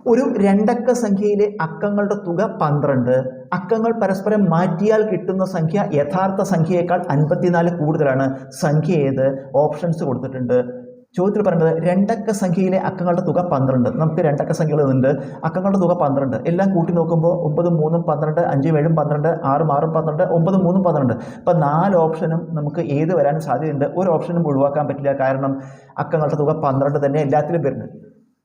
ഒരു രണ്ടക്ക സംഖ്യയിലെ അക്കങ്ങളുടെ തുക 12. അക്കങ്ങൾ പരസ്പരം മാറ്റിയാൽ കിട്ടുന്ന സംഖ്യ യഥാർത്ഥ സംഖ്യയേക്കാൾ 54 കൂടുതലാണ്. സംഖ്യ ഏത്? ഓപ്ഷൻസ് കൊടുത്തിട്ടുണ്ട്. ചോദ്യത്തിൽ പറയുന്നത് രണ്ടക്ക സംഖ്യയിലെ അക്കങ്ങളുടെ തുക 12. നമുക്ക് രണ്ടക്ക സംഖ്യകൾ ഉണ്ട്. അക്കങ്ങളുടെ തുക 12. എല്ലാം കൂട്ടി നോക്കുമ്പോൾ 9 3 12, 5 7 12, 6 6 12, 9 3 12. അപ്പം 4 ഓപ്ഷനും നമുക്ക് ഏത് വരാൻ സാധ്യതയുണ്ട്. ഒരു ഓപ്ഷനും ഒഴിവാക്കാൻ പറ്റില്ല. കാരണം അക്കങ്ങളുടെ തുക 12 തന്നെ എല്ലാത്തിലും വരുന്നത്.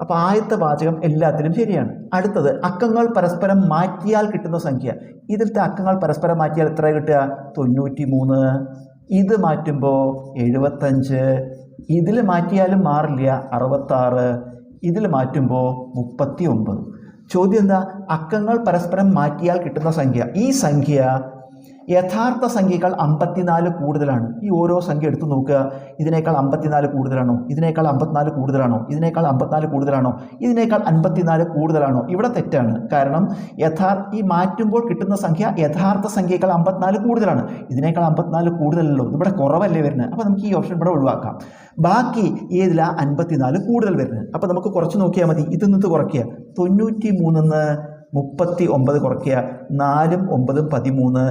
അപ്പോൾ ആദ്യത്തെ വാചകം എല്ലാത്തിലും ശരിയാണ്. അടുത്തത് അക്കങ്ങൾ പരസ്പരം മാറ്റിയാൽ കിട്ടുന്ന സംഖ്യ. ഇതിലത്തെ അക്കങ്ങൾ പരസ്പരം മാറ്റിയാൽ എത്ര കിട്ടുക? 93. ഇത് മാറ്റുമ്പോൾ 75. ഇതിൽ മാറ്റിയാലും മാറില്ല, 66. ഇതിൽ മാറ്റുമ്പോൾ 39. ചോദ്യം എന്താ? അക്കങ്ങൾ പരസ്പരം മാറ്റിയാൽ കിട്ടുന്ന സംഖ്യ. ഈ സംഖ്യ യഥാർത്ഥ സംഖ്യയേക്കാൾ 54 കൂടുതലാണ്. ഈ ഓരോ സംഖ്യ എടുത്തു നോക്കുക. ഇതിനേക്കാൾ 54 കൂടുതലാണോ? ഇതിനേക്കാൾ 54 കൂടുതലാണോ? ഇതിനേക്കാൾ 54 കൂടുതലാണോ? ഇതിനേക്കാൾ 54 കൂടുതലാണോ? ഇവിടെ തെറ്റാണ്. കാരണം ഈ മാറ്റുമ്പോൾ കിട്ടുന്ന സംഖ്യ യഥാർത്ഥ സംഖ്യയേക്കാൾ 54 കൂടുതലാണ്. ഇതിനേക്കാൾ 54 കൂടുതലല്ലോ, ഇവിടെ കുറവല്ലേ വരുന്നത്. അപ്പോൾ നമുക്ക് ഈ ഓപ്ഷൻ ഇവിടെ ഒഴിവാക്കാം. ബാക്കി ഏതിലാ 54 കൂടുതൽ വരുന്നത്? അപ്പോൾ നമുക്ക് കുറച്ച് നോക്കിയാൽ മതി. ഇതിൽ നിന്ന് കുറയ്ക്കുക. 93 39 കുറയ്ക്കുക. 4 9 13, 1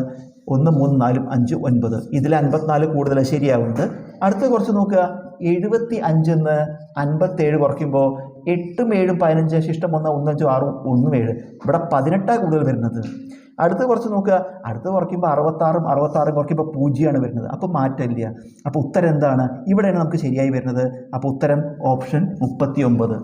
3 4 5 9. ഇതിൽ 54 കൂടുതൽ ശരിയാവുന്നത്. അടുത്ത് കുറച്ച് നോക്കുക. 75 57 കുറയ്ക്കുമ്പോൾ 8 7 15, ശിഷ്ടം 1 1 5 6 1 7. ഇവിടെ 18 കൂടുതൽ വരുന്നത്. അടുത്ത് കുറച്ച് നോക്കുക. അടുത്ത് കുറയ്ക്കുമ്പോൾ 66 കുറയ്ക്കുമ്പോൾ 0 വരുന്നത്. അപ്പോൾ മാറ്റമില്ല. അപ്പോൾ ഉത്തരം എന്താണ്? ഇവിടെയാണ് നമുക്ക് ശരിയായി വരുന്നത്. അപ്പോൾ ഉത്തരം ഓപ്ഷൻ 39.